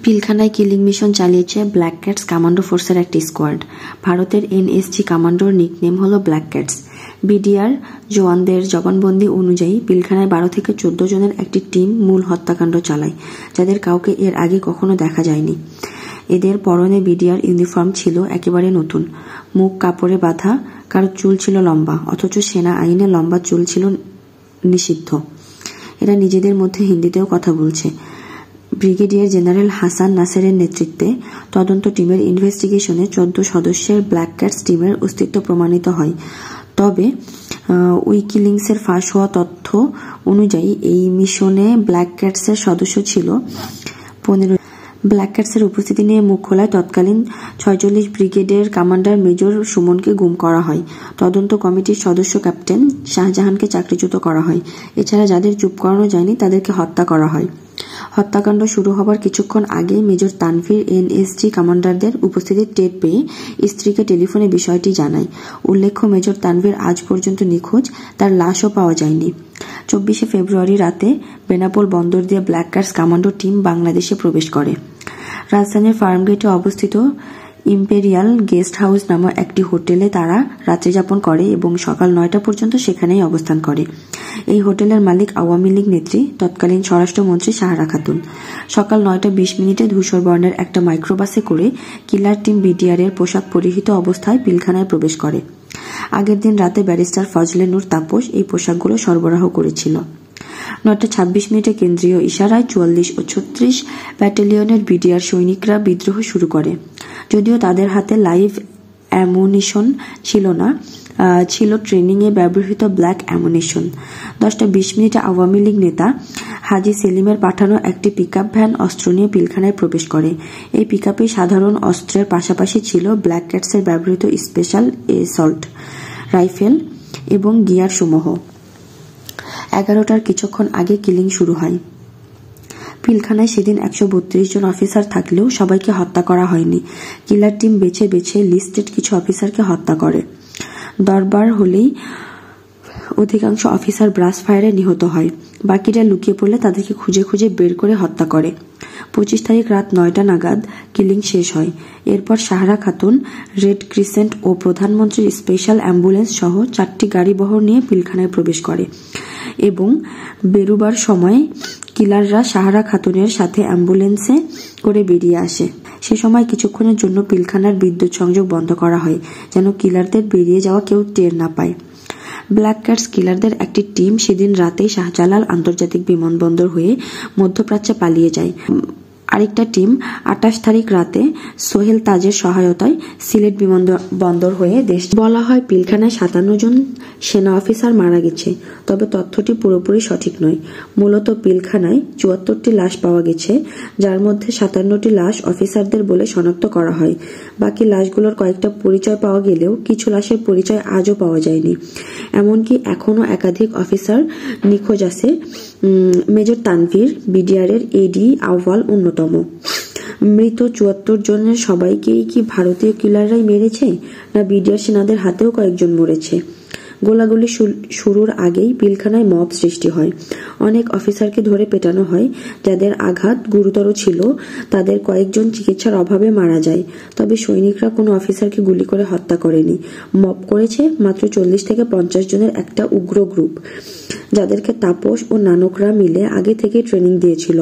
পিলখানায় killing mission চালিয়েছে black cats commando ফোর্সের একটি স্কোয়াড। ভারতের এনএসজি কমান্ডোর নিকনেম হলো ব্ল্যাক ক্যাটস। বিডিআর জওয়ানদের জবানবন্দি অনুযায়ী পিলখানায় 12 থেকে 14 জনের একটি টিম মূল হত্যাকাণ্ড চালায়, যাদের কাউকে এর আগে কখনো দেখা যায়নি। এদের পরনে বিডিআর ইউনিফর্ম ছিল একেবারে নতুন, মুখ কাপড়ে বাঁধা, কারো চুল ছিল লম্বা, অথচ সেনা আইনে লম্বা চুল ছিল নিষিদ্ধ। এরা নিজেদের মধ্যে হিন্দিতেও কথা বলছে। ব্রিগেডিয়ার জেনারেল হাসান নাসেরের নেতৃত্বে তদন্ত টিমের ইনভেস্টিগেশনে 14 সদস্যের ব্ল্যাক ক্যাটস টিমের অস্তিত্ব প্রমাণিত হয়। তবে উইকিলিংসের ফাঁস হওয়া তথ্য অনুযায়ী এই মিশনে ব্ল্যাক ক্যাটসের সদস্য ছিল 15। ব্ল্যাক ক্যাটসের উপস্থিতি নিয়ে মুখ খোলায় তৎকালীন 46 ব্রিগেডের কমান্ডার মেজর সুমনকে গুম করা হয়। তদন্ত কমিটির সদস্য ক্যাপ্টেন শাহজাহানকে চাকরিচ্যুত করা হয়। এছাড়া যাদের চুপ করানো যায়নি তাদেরকে হত্যা করা হয়। হত্যাকাণ্ড শুরু হবার কিছুক্ষণ আগে মেজর তানভীর এনএসজি কমান্ডারদের উপস্থিতি টের পেয়ে স্ত্রীকে টেলিফোনে বিষয়টি জানায়। উল্লেখ্য, মেজর তানভীর আজ পর্যন্ত নিখোঁজ, তার লাশও পাওয়া যায়নি। 24 ফেব্রুয়ারি রাতে বেনাপোল বন্দর দিয়ে ব্ল্যাক ক্যাটস কমান্ডো টিম বাংলাদেশে প্রবেশ করে। রাজধানীর ফার্মগেটে অবস্থিত ইম্পেরিয়াল গেস্ট হাউস নামক একটি হোটেলে তারা রাত্রিযাপন করে এবং সকাল 9টা পর্যন্ত সেখানেই অবস্থান করে। এই হোটেলের মালিক আওয়ামী লীগ নেত্রী তৎকালীন স্বরাষ্ট্রমন্ত্রী সাহারা খাতুন। সকাল 9:20 ধূসর বর্ণের একটা মাইক্রোবাসে করে কিলার টিম বিডিআর এর পোশাক পরিহিত অবস্থায় পিলখানায় প্রবেশ করে। আগের দিন রাতে ব্যারিস্টার ফজলে নূর তাপস এই পোশাকগুলো সরবরাহ করেছিল। 9:26 কেন্দ্রীয় ইশারায় 44 ও 36 ব্যাটালিয়নের বিডিআর সৈনিকরা বিদ্রোহ শুরু করে। যদিও তাদের হাতে লাইভ অ্যামুনিশন ছিল না, ছিল ট্রেনিং এ ব্যবহৃত ব্ল্যাক অ্যামুনিশন। 10:20 আওয়ামী লীগ নেতা হাজি সেলিমের পাঠানো একটি পিকআপ ভ্যান অস্ত্র নিয়ে পিলখানায় প্রবেশ করে। এই পিকআপে সাধারণ অস্ত্রের পাশাপাশি ছিল ব্ল্যাক ক্যাটসের ব্যবহৃত স্পেশাল এসল্ট রাইফেল এবং গিয়ার সমূহ। 11টার কিছুক্ষণ আগে কিলিং শুরু হয়। পিলখানায় সেদিন 132 জন অফিসার থাকলেও সবাইকে হত্যা করা হয়নি। কিলার টিম বেছে বেছে লিস্টেড কিছু অফিসারকে হত্যা করে। দরবার হলেই অধিকাংশ অফিসার ব্রাশ ফায়ারে নিহত হয়। বাকিরা লুকিয়ে পড়লে তাদেরকে খুঁজে খুঁজে বের করে হত্যা করে। 25 তারিখ রাত 9টা নাগাদ কিলিং শেষ হয়। এরপর সাহারা খাতুন রেড ক্রিসেন্ট ও প্রধানমন্ত্রীর স্পেশাল অ্যাম্বুলেন্স সহ 4টি গাড়ি বহর নিয়ে পিলখানায় প্রবেশ করে এবং বেরুবার সময় কিলাররা সাহারা খাতুনের সাথে অ্যাম্বুলেন্সে করে বেরিয়ে আসে। সে সময় কিছুক্ষণের জন্য পিলখানার বিদ্যুৎ সংযোগ বন্ধ করা হয়, যেন কিলারদের বেরিয়ে যাওয়া কেউ টের না পায়। ব্ল্যাক ক্যাটস কিলারদের একটি টিম সেদিন রাতেই শাহজালাল আন্তর্জাতিক বিমানবন্দর হয়ে মধ্যপ্রাচ্যে পালিয়ে যায়। আরেকটা টিম 28 তারিখ রাতে সোহেল তাজের সহায়তায় সিলেট বিমানবন্দর হয়ে দেশ। বলা হয় পিলখানায় 57 জন সেনা অফিসার মারা গেছে, তবে তথ্যটি পুরোপুরি সঠিক নয়। মূলত পিলখানায় 74টি লাশ পাওয়া গেছে, যার মধ্যে 57টি লাশ অফিসারদের বলে শনাক্ত করা হয়। বাকি লাশগুলোর কয়েকটা পরিচয় পাওয়া গেলেও কিছু লাশের পরিচয় আজও পাওয়া যায়নি। এমনকি এখনো একাধিক অফিসার নিখোঁজ আছে। মেজর তানভীর বিডিআর এর এডি আউয়াল অন্যতম। মৃত 74 জনের সবাইকেই কি ভারতীয় কিলাররাই মেরেছে, না বিডিআর সেনাদের হাতেও কয়েকজন মরেছে? গোলাগুলি শুরুর আগেই পিলখানায় মব সৃষ্টি হয়। অনেক অফিসারকে ধরে পেটানো হয়। যাদের আঘাত গুরুতর ছিল তাদের কয়েকজন চিকিৎসার অভাবে মারা যায়। তবে সৈনিকরা কোনো অফিসারকে গুলি করে হত্যা করেনি। মব করেছে মাত্র 40 থেকে 50 জনের একটা উগ্র গ্রুপ, যাদেরকে তাপস ও নানকরা মিলে আগে থেকে ট্রেনিং দিয়েছিল।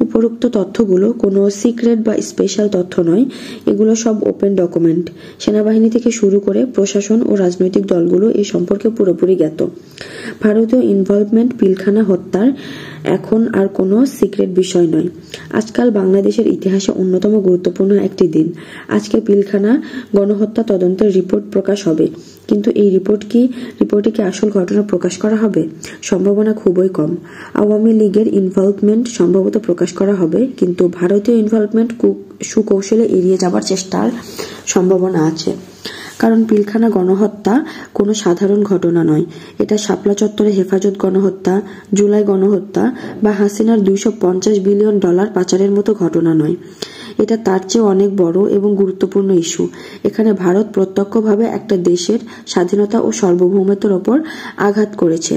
উপরোক্ত তথ্যগুলো কোনো সিক্রেট বা স্পেশাল তথ্য নয়, এগুলো সব ওপেন ডকুমেন্ট। সেনাবাহিনী থেকে শুরু করে প্রশাসন ও রাজনৈতিক দলগুলো এ সম্পর্কে পুরোপুরি জ্ঞাত। ভারতীয় ইনভলভমেন্ট পিলখানা হত্যার এখন আর কোনো সিক্রেট বিষয় নয়। আজকাল বাংলাদেশের ইতিহাসে অন্যতম গুরুত্বপূর্ণ একটি দিন। আজকে পিলখানা গণহত্যা তদন্তের রিপোর্ট প্রকাশ হবে, কিন্তু এই রিপোর্টে কি আসল ঘটনা প্রকাশ করা হবে? সম্ভাবনা খুবই কম। আওয়ামী লীগের ইনভলভমেন্ট সম্ভবত প্রকাশ করা হবে, কিন্তু ভারতীয় ইনভলভমেন্ট সুকৌশলে এড়িয়ে যাবার চেষ্টার সম্ভাবনা আছে। কারণ পিলখানা গণহত্যা কোনো সাধারণ ঘটনা নয়। এটা শাপলা চত্বরে হেফাজত গণহত্যা, জুলাই গণহত্যা বা হাসিনার $250 বিলিয়ন পাচারের মতো ঘটনা নয়। এটা তার চেয়ে অনেক বড় এবং গুরুত্বপূর্ণ ইস্যু। এখানে ভারত প্রত্যক্ষভাবে একটা দেশের স্বাধীনতা ও সার্বভৌমত্বের ওপর আঘাত করেছে।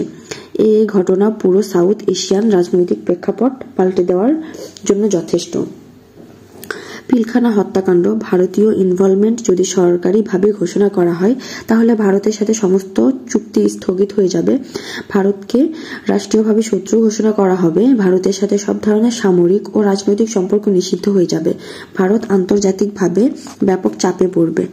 এই ঘটনা পুরো সাউথ এশিয়ান রাজনৈতিক প্রেক্ষাপট পাল্টে দেওয়ার জন্য যথেষ্ট। পিলখানা হত্যাকাণ্ড ভারতীয় ইনভলভমেন্ট যদি সরকারিভাবে ঘোষণা করা হয় তাহলে ভারতের সাথে সমস্ত চুক্তি স্থগিত হয়ে যাবে, ভারতকে রাষ্ট্রীয়ভাবে শত্রু ঘোষণা করা হবে, ভারতের সাথে সব ধরনের সামরিক ও রাজনৈতিক সম্পর্ক নিষিদ্ধ হয়ে যাবে, ভারত আন্তর্জাতিকভাবে ব্যাপক চাপে পড়বে।